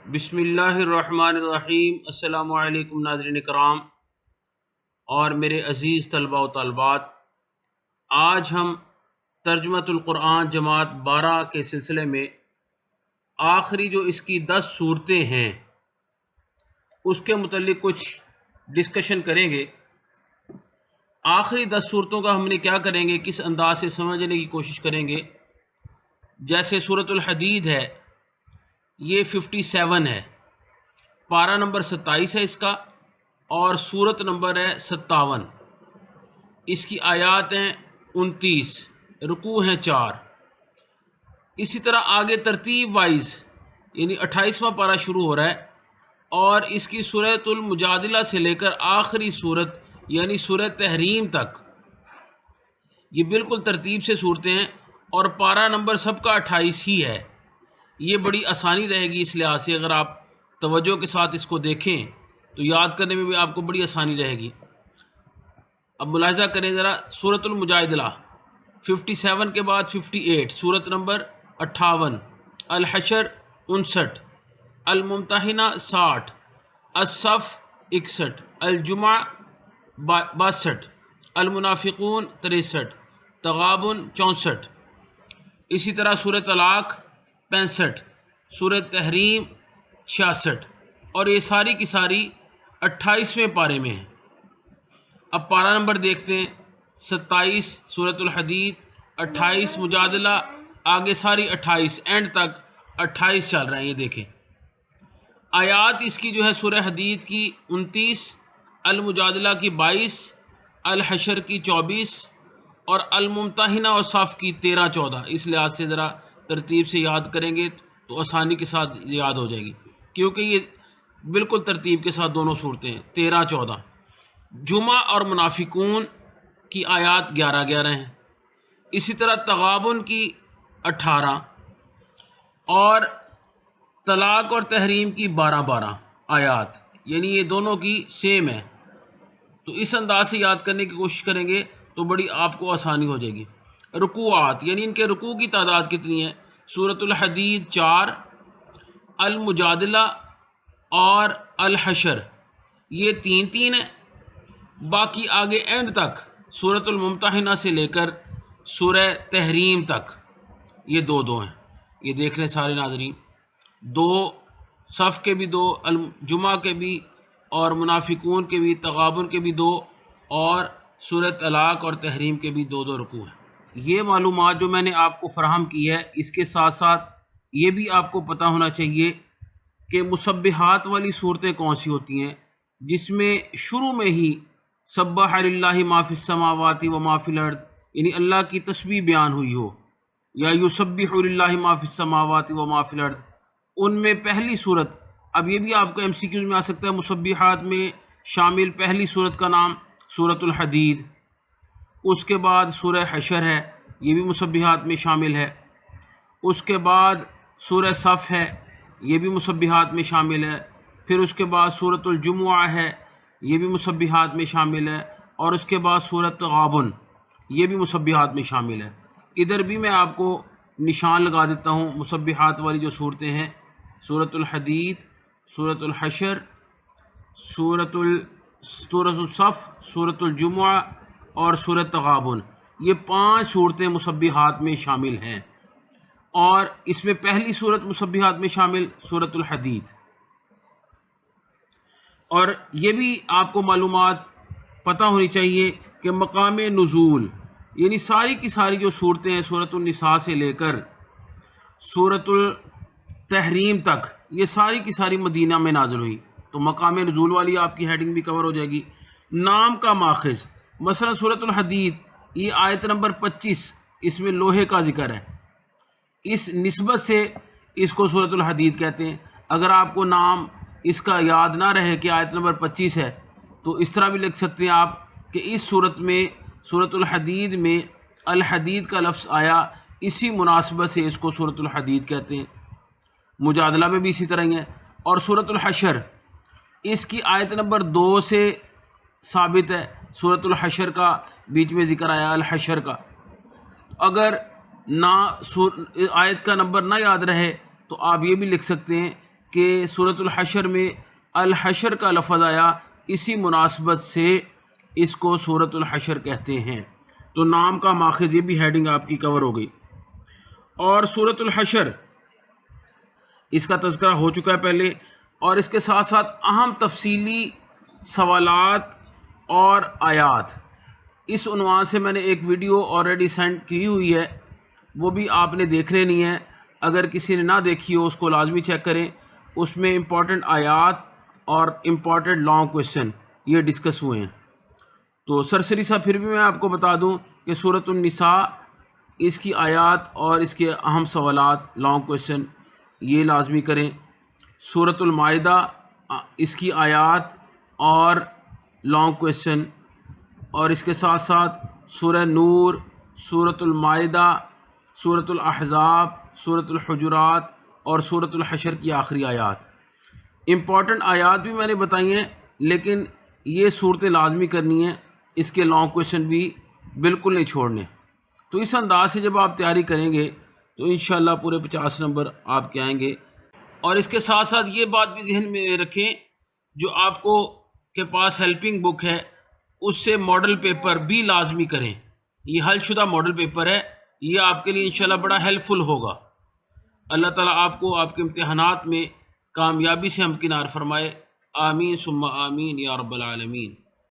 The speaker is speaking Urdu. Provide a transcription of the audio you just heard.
بسم اللہ الرحمن الرحیم۔ السلام علیکم ناظرین کرام اور میرے عزیز طلباء و طالبات، آج ہم ترجمۃ القرآن جماعت 12 کے سلسلے میں آخری جو اس کی 10 صورتیں ہیں اس کے متعلق کچھ ڈسکشن کریں گے۔ آخری 10 صورتوں کا ہم نے کیا کریں گے، کس انداز سے سمجھنے کی کوشش کریں گے۔ جیسے سورۃ الحدید ہے، یہ 57 ہے، پارہ نمبر 27 ہے اس کا، اور سورت نمبر ہے 57۔ اس کی آیات ہیں 29، رکوع ہیں 4۔ اسی طرح آگے ترتیب وائز یعنی 28واں پارہ شروع ہو رہا ہے، اور اس کی سورۃ المجادلہ سے لے کر آخری سورت یعنی سورہ تحریم تک یہ بالکل ترتیب سے صورتیں ہیں، اور پارہ نمبر سب کا 28 ہی ہے۔ یہ بڑی آسانی رہے گی اس لحاظ سے، اگر آپ توجہ کے ساتھ اس کو دیکھیں تو یاد کرنے میں بھی آپ کو بڑی آسانی رہے گی۔ اب ملاحظہ کریں ذرا، سورۃ المجادلہ 57 کے بعد 58، سورت نمبر 58، الحشر 59، الممتحنہ 60، الصف 61، الجمعہ 62، المنافقون 63، تغابن 64۔ اسی طرح سورۃ طلاق 65، سورۃ تحریم 66، اور یہ ساری کی ساری 28ویں پارے میں ہیں۔ اب پارہ نمبر دیکھتے ہیں، 27 سورۃ الحدید، 28 مجادلہ، آگے ساری 28 اینڈ تک 28 چل رہے ہیں۔ یہ دیکھیں آیات اس کی جو ہے سورہ حدید کی 29، المجادلہ کی 22، الحشر کی 24، اور الممتحنہ اور صف کی 13-14۔ اس لحاظ سے ذرا ترتیب سے یاد کریں گے تو آسانی کے ساتھ یاد ہو جائے گی، کیونکہ یہ بالکل ترتیب کے ساتھ دونوں صورتیں ہیں، 13-14۔ جمعہ اور منافقون کی آیات 11-11 ہیں۔ اسی طرح تغابن کی 18، اور طلاق اور تحریم کی 12-12 آیات، یعنی یہ دونوں کی سیم ہے۔ تو اس انداز سے یاد کرنے کی کوشش کریں گے تو بڑی آپ کو آسانی ہو جائے گی۔ رکوعات یعنی ان کے رکوع کی تعداد کتنی ہے، سورۃ الحدید 4، المجادلہ اور الحشر یہ 3-3 ہے، باقی آگے اینڈ تک سورۃ الممتحنہ سے لے کر سورہ تحریم تک یہ 2-2 ہیں۔ یہ دیکھ لیں سارے ناظرین، 2 صف کے بھی 2، الجمعہ کے بھی، اور منافقون کے بھی، تغابن کے بھی 2، اور سورہ طلاق اور تحریم کے بھی 2-2 رکوع ہیں۔ یہ معلومات جو میں نے آپ کو فراہم کی ہے، اس کے ساتھ ساتھ یہ بھی آپ کو پتہ ہونا چاہیے کہ مسبحات والی صورتیں کون سی ہوتی ہیں، جس میں شروع میں ہی سبح للہ ما فی السماوات و ما فی الارض یعنی اللہ کی تسبیح بیان ہوئی ہو، یا یسبح للہ ما فی السماوات و ما فی الارض، ان میں پہلی صورت، اب یہ بھی آپ کو ایم سی کیوز میں آ سکتا ہے، مسبحات میں شامل پہلی صورت کا نام سورۃ الحدید، اس کے بعد سورہ حشر ہے، یہ بھی مسبحات میں شامل ہے، اس کے بعد سورہ صف ہے، یہ بھی مسبحات میں شامل ہے، پھر اس کے بعد سورۃ الجمعہ ہے، یہ بھی مسبحات میں شامل ہے، اور اس کے بعد سورۃ تغابن یہ بھی مسبحات میں شامل ہے۔ ادھر بھی میں آپ کو نشان لگا دیتا ہوں مسبحات والی جو صورتیں ہیں، سورۃ الحدید، سورۃ الحشر، سورۃ الصف، سورۃ الجمعہ اور سورۃ تغابن، یہ 5 صورتیں مسبحات میں شامل ہیں، اور اس میں پہلی صورت مسبحات میں شامل سورۃ الحدید۔ اور یہ بھی آپ کو معلومات پتہ ہونی چاہیے کہ مقام نزول یعنی ساری کی ساری جو صورتیں ہیں سورۃ النساء سے لے کر سورۃ التحریم تک، یہ ساری کی ساری مدینہ میں نازل ہوئی، تو مقام نزول والی آپ کی ہیڈنگ بھی کور ہو جائے گی۔ نام کا ماخذ، مثلا سورۃ الحدید یہ آیت نمبر 25، اس میں لوہے کا ذکر ہے، اس نسبت سے اس کو سورۃ الحدید کہتے ہیں۔ اگر آپ کو نام اس کا یاد نہ رہے کہ آیت نمبر 25 ہے، تو اس طرح بھی لکھ سکتے ہیں آپ کہ اس صورت میں سورۃ الحدید میں الحدید کا لفظ آیا، اسی مناسبت سے اس کو سورۃ الحدید کہتے ہیں۔ مجادلہ میں بھی اسی طرح ہی ہے۔ اور سورۃ الحشر اس کی آیت نمبر 2 سے ثابت ہے، سورۃ الحشر کا بیچ میں ذکر آیا الحشر کا۔ اگر نہ آیت کا نمبر نہ یاد رہے تو آپ یہ بھی لکھ سکتے ہیں کہ سورۃ الحشر میں الحشر کا لفظ آیا، اسی مناسبت سے اس کو سورۃ الحشر کہتے ہیں۔ تو نام کا ماخذ، یہ بھی ہیڈنگ آپ کی کور ہو گئی۔ اور سورۃ الحشر اس کا تذکرہ ہو چکا ہے پہلے، اور اس کے ساتھ ساتھ اہم تفصیلی سوالات اور آیات، اس عنوان سے میں نے ایک ویڈیو آلریڈی سینڈ کی ہوئی ہے، وہ بھی آپ نے دیکھ لینی ہے۔ اگر کسی نے نہ دیکھی ہو اس کو لازمی چیک کریں، اس میں امپورٹنٹ آیات اور امپورٹنٹ لانگ کویشچن یہ ڈسکس ہوئے ہیں۔ تو سرسری سا پھر بھی میں آپ کو بتا دوں کہ سورۃ النساء، اس کی آیات اور اس کے اہم سوالات لانگ کویشچن یہ لازمی کریں۔ سورۃ المائدہ، اس کی آیات اور لانگ کویشچن، اور اس کے ساتھ ساتھ سورہ نور، سورۃ المائدہ، سورۃ الاحزاب، سورۃ الحجرات اور سورۃ الحشر کی آخری آیات۔ امپورٹنٹ آیات بھی میں نے بتائی ہیں، لیکن یہ صورتیں لازمی کرنی ہیں، اس کے لانگ کویشچن بھی بالکل نہیں چھوڑنے۔ تو اس انداز سے جب آپ تیاری کریں گے تو انشاءاللہ پورے 50 نمبر آپ کے آئیں گے۔ اور اس کے ساتھ ساتھ یہ بات بھی ذہن میں رکھیں، جو آپ کو کے پاس ہیلپنگ بک ہے اس سے ماڈل پیپر بھی لازمی کریں۔ یہ حل شدہ ماڈل پیپر ہے، یہ آپ کے لیے انشاءاللہ بڑا ہیلپ فل ہوگا۔ اللہ تعالیٰ آپ کو آپ کے امتحانات میں کامیابی سے ہمکنار فرمائے۔ آمین ثم آمین یا رب العالمین۔